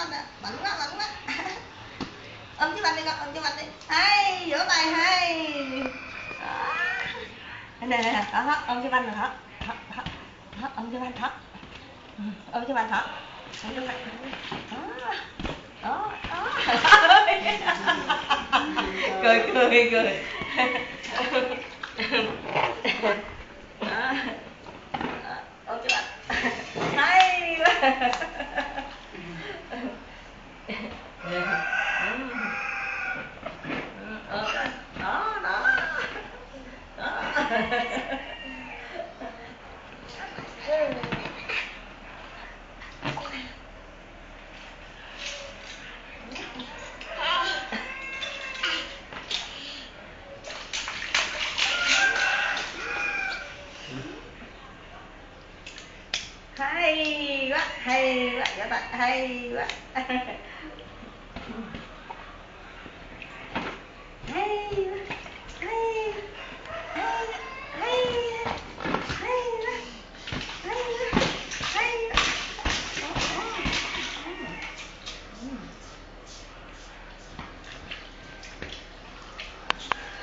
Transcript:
Anh nè, mạnh quá, mạnh quá. Ôm chú Anh đi con, ôm chú Anh đi. Hay, vỗ tay hay. Đó. Nè, đó, ôm chú Anh rồi đó. Đó, ôm chú Anh đó. Ôm chú Anh đó. Ôm chú Anh. Đó. Cười. Đó. Ôm chú Anh. Hay quá. Hay quá, vỗ tay, hay quá.